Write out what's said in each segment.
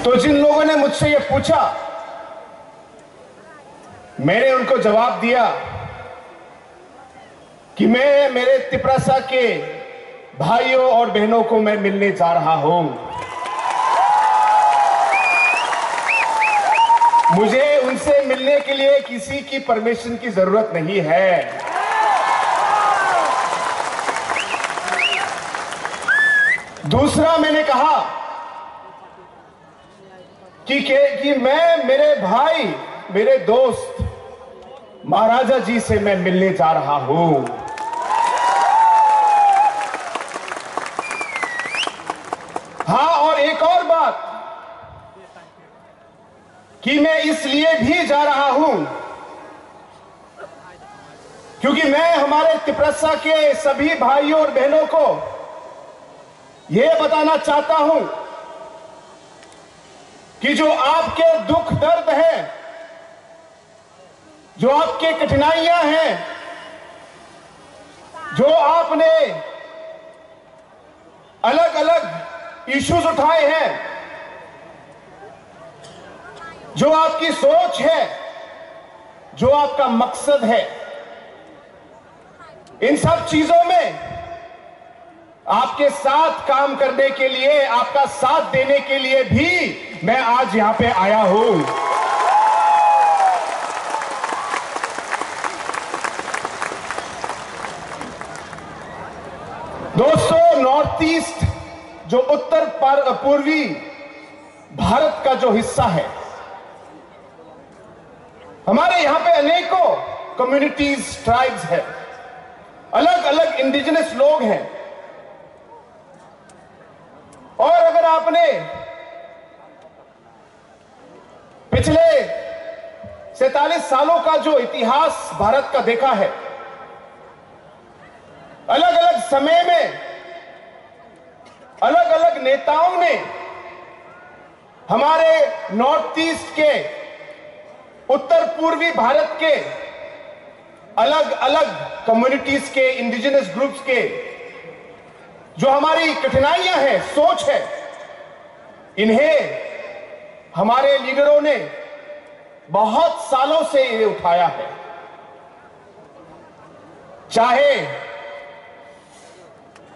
तो जिन लोगों ने मुझसे ये पूछा, मैंने उनको जवाब दिया कि मैं मेरे तिपरासा के भाइयों और बहनों को मैं मिलने जा रहा हूं। मुझे उनसे मिलने के लिए किसी की परमिशन की जरूरत नहीं है। दूसरा, मैंने कहा कि मैं मेरे भाई, मेरे दोस्त महाराजा जी से मैं मिलने जा रहा हूं। हाँ, और एक और बात कि मैं इसलिए भी जा रहा हूं क्योंकि मैं हमारे तिपरसा के सभी भाइयों और बहनों को यह बताना चाहता हूं कि जो आपके दुख दर्द है, जो आपके कठिनाइयां हैं, जो आपने अलग अलग इश्यूज उठाए हैं, जो आपकी सोच है, जो आपका मकसद है, इन सब चीजों में आपके साथ काम करने के लिए, आपका साथ देने के लिए भी मैं आज यहां पे आया हूं। दोस्तों, नॉर्थ ईस्ट जो उत्तर पूर्वी भारत का जो हिस्सा है, हमारे यहां पे अनेकों कम्युनिटीज, ट्राइब्स है, अलग अलग इंडिजिनस लोग हैं। और अगर आपने पिछले 47 सालों का जो इतिहास भारत का देखा है, अलग अलग समय में अलग अलग नेताओं ने हमारे नॉर्थ ईस्ट के, उत्तर पूर्वी भारत के अलग अलग कम्युनिटीज के, इंडिजिनस ग्रुप्स के जो हमारी कठिनाइयां हैं, सोच है, इन्हें हमारे लीडरों ने बहुत सालों से इन्हें उठाया है। चाहे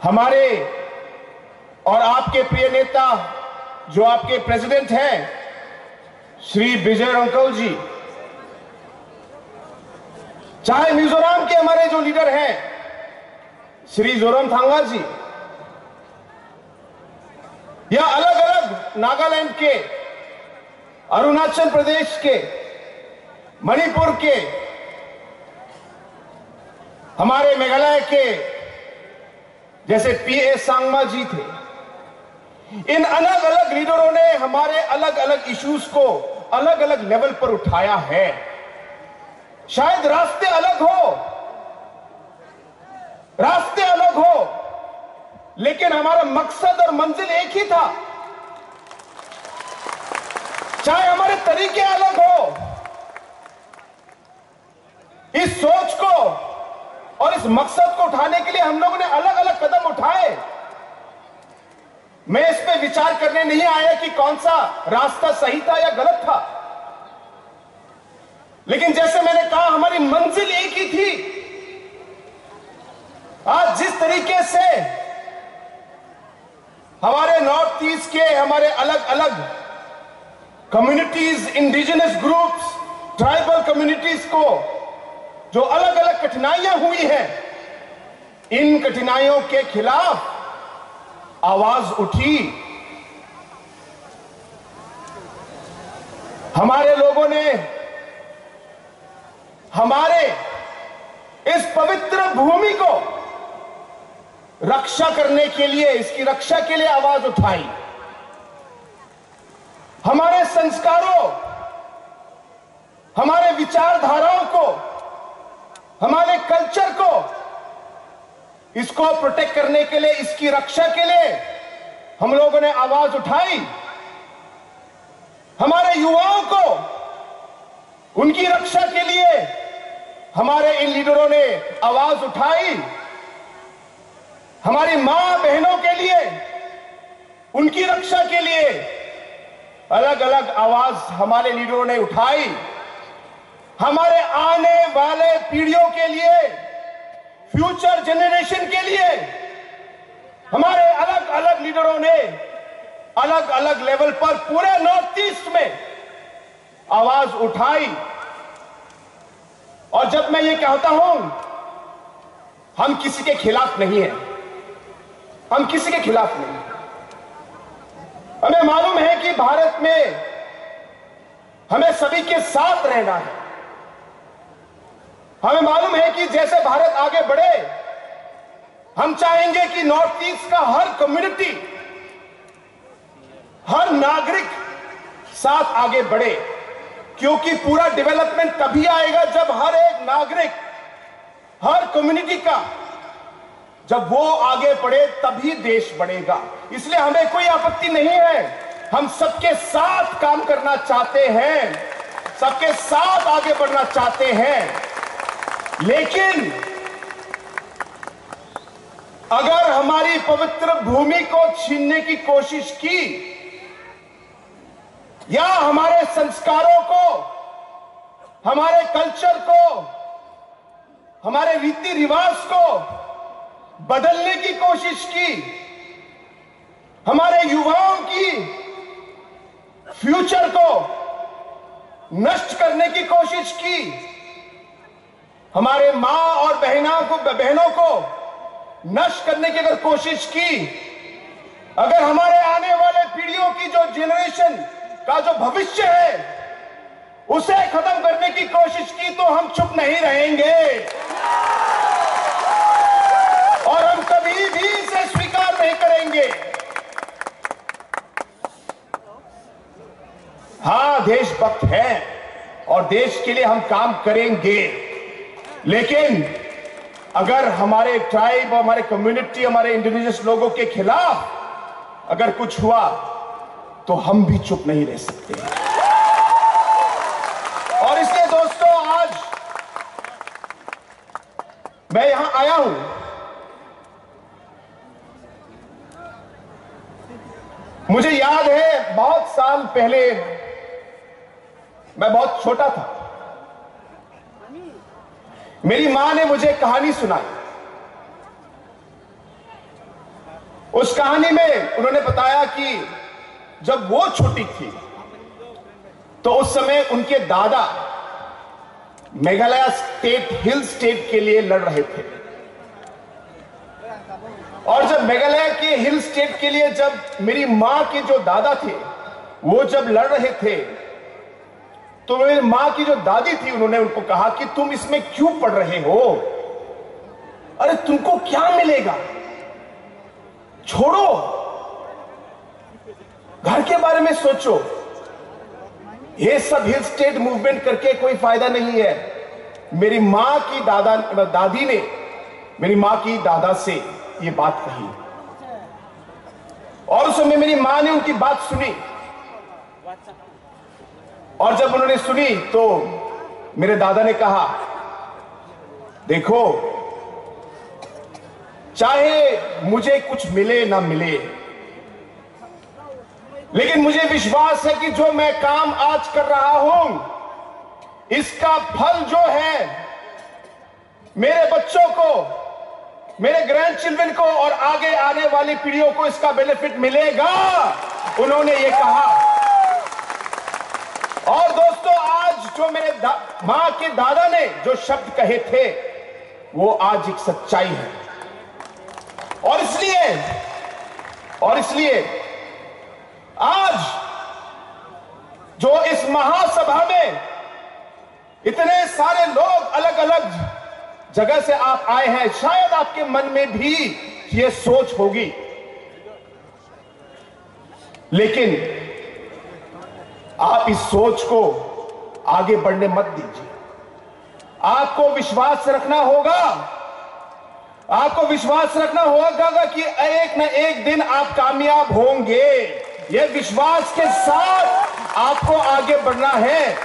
हमारे और आपके प्रिय नेता जो आपके प्रेसिडेंट हैं श्री विजय रंकल जी, चाहे मिजोरम के हमारे जो लीडर हैं श्री जोरमथंगा जी, या अलग अलग नागालैंड के, अरुणाचल प्रदेश के, मणिपुर के, हमारे मेघालय के जैसे पीए सांगमा जी थे, इन अलग अलग लीडरों ने हमारे अलग अलग इश्यूज को अलग अलग लेवल पर उठाया है। शायद रास्ते अलग हो, लेकिन हमारा मकसद और मंजिल एक ही था। चाहे हमारे तरीके अलग हो, इस सोच को और इस मकसद को उठाने के लिए हम लोगों ने अलग अलग कदम उठाए। मैं इस पे विचार करने नहीं आया कि कौन सा रास्ता सही था या गलत था, लेकिन जैसे मैंने कहा, हमारी मंजिल एक ही थी। आज जिस तरीके से हमारे नॉर्थ ईस्ट के हमारे अलग अलग communities, indigenous groups, tribal communities को जो अलग अलग कठिनाइयां हुई हैं, इन कठिनाइयों के खिलाफ आवाज उठी। हमारे लोगों ने हमारे इस पवित्र भूमि को रक्षा करने के लिए, इसकी रक्षा के लिए आवाज उठाई। हमारे संस्कारों, हमारे विचारधाराओं को, हमारे कल्चर को, इसको प्रोटेक्ट करने के लिए, इसकी रक्षा के लिए हम लोगों ने आवाज उठाई। हमारे युवाओं को उनकी रक्षा के लिए हमारे इन लीडरों ने आवाज उठाई। हमारी मां बहनों के लिए, उनकी रक्षा के लिए अलग अलग आवाज हमारे लीडरों ने उठाई। हमारे आने वाले पीढ़ियों के लिए, फ्यूचर जनरेशन के लिए हमारे अलग अलग लीडरों ने अलग अलग लेवल पर पूरे नॉर्थ ईस्ट में आवाज उठाई। और जब मैं ये कहता हूं, हम किसी के खिलाफ नहीं हैं, हम किसी के खिलाफ नहीं। हमें मालूम है कि भारत में हमें सभी के साथ रहना है। हमें मालूम है कि जैसे भारत आगे बढ़े, हम चाहेंगे कि नॉर्थ ईस्ट का हर कम्युनिटी, हर नागरिक साथ आगे बढ़े, क्योंकि पूरा डेवलपमेंट तभी आएगा जब हर एक नागरिक, हर कम्युनिटी का जब वो आगे बढ़े तभी देश बढ़ेगा। इसलिए हमें कोई आपत्ति नहीं है, हम सबके साथ काम करना चाहते हैं, सबके साथ आगे बढ़ना चाहते हैं। लेकिन अगर हमारी पवित्र भूमि को छीनने की कोशिश की या हमारे संस्कारों को, हमारे कल्चर को, हमारे रीति रिवाज को बदलने की कोशिश की, हमारे युवाओं की फ्यूचर को नष्ट करने की कोशिश की, हमारे मां और बहनों को नष्ट करने की अगर कोशिश की, अगर हमारे आने वाले पीढ़ियों की जो जनरेशन का जो भविष्य है उसे खत्म करने की कोशिश की, तो हम चुप नहीं रहेंगे और हम कभी भी इसे स्वीकार नहीं करेंगे। हां, देशभक्त हैं और देश के लिए हम काम करेंगे, लेकिन अगर हमारे ट्राइब, हमारे कम्युनिटी, हमारे इंडिजिनस लोगों के खिलाफ अगर कुछ हुआ तो हम भी चुप नहीं रह सकते। और इसलिए दोस्तों, आज मैं यहां आया हूं, मुझे याद है बहुत साल पहले, मैं बहुत छोटा था, मेरी मां ने मुझे कहानी सुनाई। उस कहानी में उन्होंने बताया कि जब वो छोटी थी तो उस समय उनके दादा मेघालय स्टेट, हिल स्टेट के लिए लड़ रहे थे। और जब मेघालय के हिल स्टेट के लिए जब मेरी मां के जो दादा थे वो जब लड़ रहे थे, तो मेरी मां की जो दादी थी उन्होंने उनको कहा कि तुम इसमें क्यों पढ़ रहे हो, अरे तुमको क्या मिलेगा, छोड़ो, घर के बारे में सोचो, ये सब हिल स्टेट मूवमेंट करके कोई फायदा नहीं है। मेरी मां की दादी ने मेरी मां की दादा से ये बात कही और उस समय मेरी मां ने उनकी बात सुनी। और जब उन्होंने सुनी तो मेरे दादा ने कहा, देखो, चाहे मुझे कुछ मिले ना मिले, लेकिन मुझे विश्वास है कि जो मैं काम आज कर रहा हूं इसका फल जो है मेरे बच्चों को, मेरे ग्रैंड चिल्ड्रन को और आगे आने वाली पीढ़ियों को इसका बेनिफिट मिलेगा, उन्होंने ये कहा। और दोस्तों, आज जो मेरे मां के दादा ने जो शब्द कहे थे वो आज एक सच्चाई है। और इसलिए आज जो इस महासभा में इतने सारे लोग अलग अलग जगह से आप आए हैं, शायद आपके मन में भी ये सोच होगी, लेकिन आप इस सोच को आगे बढ़ने मत दीजिए। आपको विश्वास रखना होगा, आपको विश्वास रखना होगा कि एक न एक दिन आप कामयाब होंगे। यह विश्वास के साथ आपको आगे बढ़ना है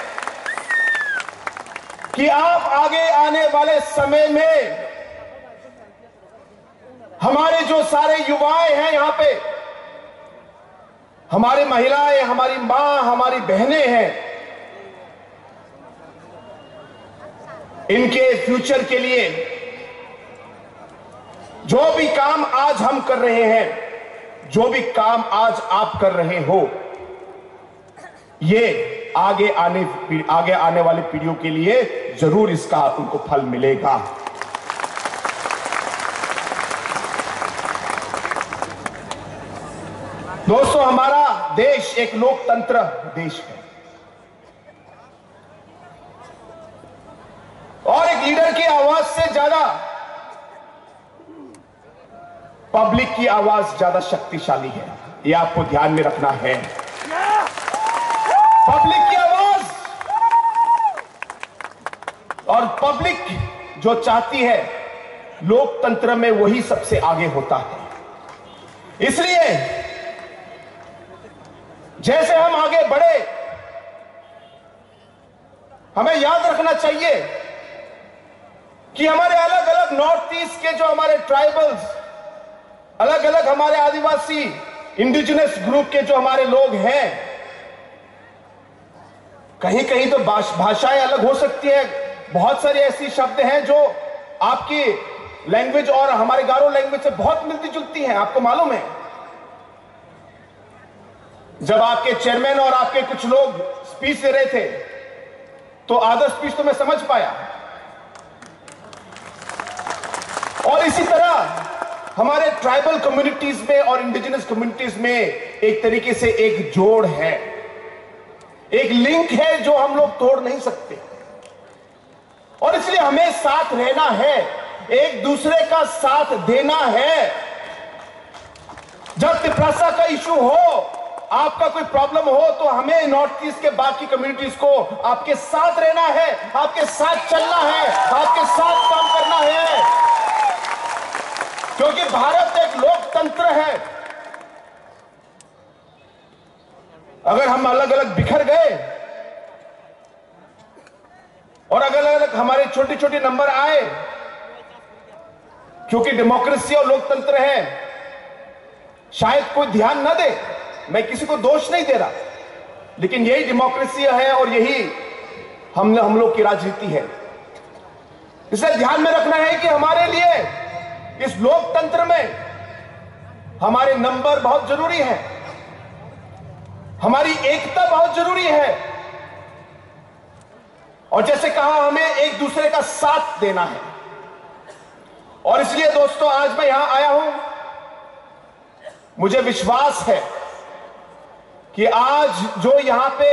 कि आप आगे आने वाले समय में, हमारे जो सारे युवाएं हैं यहां पे, हमारी महिलाएं, हमारी मां, हमारी बहनें हैं, इनके फ्यूचर के लिए जो भी काम आज हम कर रहे हैं, जो भी काम आज आप कर रहे हो, ये आगे आने वाली पीढ़ियों के लिए जरूर इसका उनको फल मिलेगा। दोस्तों, हमारा देश एक लोकतंत्र देश है और एक लीडर की आवाज से ज्यादा पब्लिक की आवाज ज्यादा शक्तिशाली है। यह आपको ध्यान में रखना है। पब्लिक की आवाज और पब्लिक जो चाहती है लोकतंत्र में, वही सबसे आगे होता है। इसलिए जैसे हम आगे बढ़े, हमें याद रखना चाहिए कि हमारे अलग अलग नॉर्थ ईस्ट के जो हमारे ट्राइबल्स, अलग अलग हमारे आदिवासी इंडिजिनस ग्रुप के जो हमारे लोग हैं, कहीं कहीं तो भाषाएं अलग हो सकती है। बहुत सारी ऐसी शब्द हैं जो आपकी लैंग्वेज और हमारे गारो लैंग्वेज से बहुत मिलती जुलती हैं। आपको मालूम है, जब आपके चेयरमैन और आपके कुछ लोग स्पीच दे रहे थे तो आधा स्पीच तो मैं समझ पाया, और इसी तरह हमारे ट्राइबल कम्युनिटीज में और इंडिजिनस कम्युनिटीज में एक तरीके से एक जोड़ है, एक लिंक है जो हम लोग तोड़ नहीं सकते। और इसलिए हमें साथ रहना है, एक दूसरे का साथ देना है। जब तिपरासा का इशू हो, आपका कोई प्रॉब्लम हो, तो हमें नॉर्थ ईस्ट के बाकी कम्युनिटीज को आपके साथ रहना है, आपके साथ चलना है, आपके साथ काम करना है, क्योंकि भारत एक लोकतंत्र है। अगर हम अलग अलग बिखर गए और अलग अलग हमारे छोटे छोटे नंबर आए, क्योंकि डेमोक्रेसी और लोकतंत्र है, शायद कोई ध्यान न दे, मैं किसी को दोष नहीं दे रहा, लेकिन यही डेमोक्रेसी है और यही हम लोग की राजनीति है। इसे ध्यान में रखना है कि हमारे लिए इस लोकतंत्र में हमारे नंबर बहुत जरूरी है, हमारी एकता बहुत जरूरी है, और जैसे कहा, हमें एक दूसरे का साथ देना है। और इसलिए दोस्तों, आज मैं यहां आया हूं, मुझे विश्वास है कि आज जो यहां पे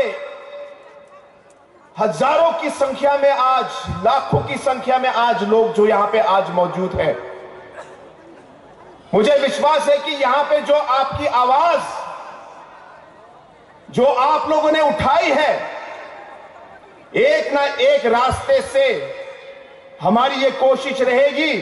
हजारों की संख्या में, आज लाखों की संख्या में आज लोग जो यहां पे आज मौजूद हैं, मुझे विश्वास है कि यहां पे जो आपकी आवाज जो आप लोगों ने उठाई है, एक ना एक रास्ते से हमारी ये कोशिश रहेगी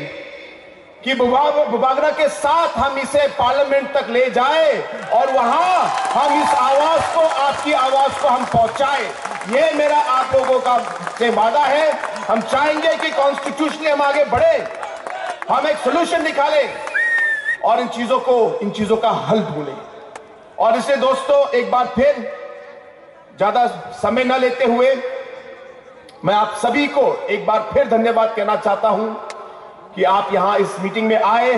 कि बुबागरा के साथ हम इसे पार्लियामेंट तक ले जाए और वहां हम इस आवाज को, आपकी आवाज को हम पहुंचाए। ये मेरा आप लोगों का से वादा है। हम चाहेंगे कि कॉन्स्टिट्यूशनली हम आगे बढ़े, हम एक सोल्यूशन निकालें और इन चीजों का हल ढूंढें। और इसलिए दोस्तों, एक बार फिर ज्यादा समय न लेते हुए मैं आप सभी को एक बार फिर धन्यवाद कहना चाहता हूं कि आप यहां इस मीटिंग में आए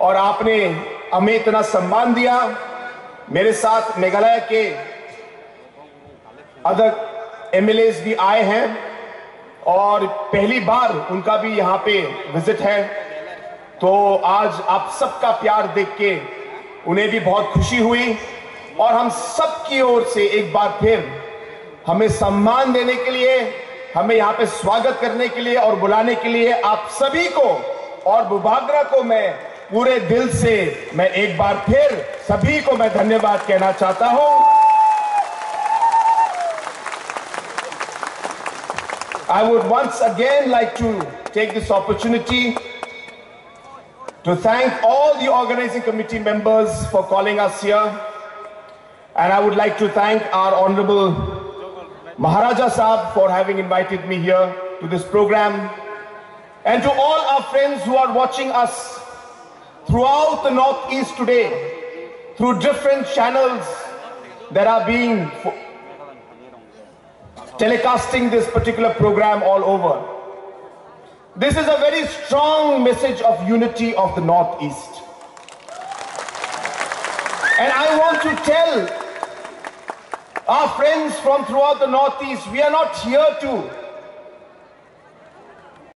और आपने हमें इतना सम्मान दिया। मेरे साथ मेघालय के अदर एमएलएस भी आए हैं और पहली बार उनका भी यहां पे विजिट है, तो आज आप सबका प्यार देख के उन्हें भी बहुत खुशी हुई। और हम सब की ओर से एक बार फिर हमें सम्मान देने के लिए, हमें यहां पे स्वागत करने के लिए और बुलाने के लिए आप सभी को और बुबागरा को मैं पूरे दिल से मैं एक बार फिर सभी को मैं धन्यवाद कहना चाहता हूं। I would once again like to take this opportunity to thank all the organizing committee members for calling us here, and I would like to thank our Honorable Maharaja Saab for having invited me here to this program, and to all our friends who are watching us throughout the Northeast today, through different channels that are being telecasting this particular program all over. This is a very strong message of unity of the Northeast. And I want to tell our friends from throughout the Northeast, we are not here to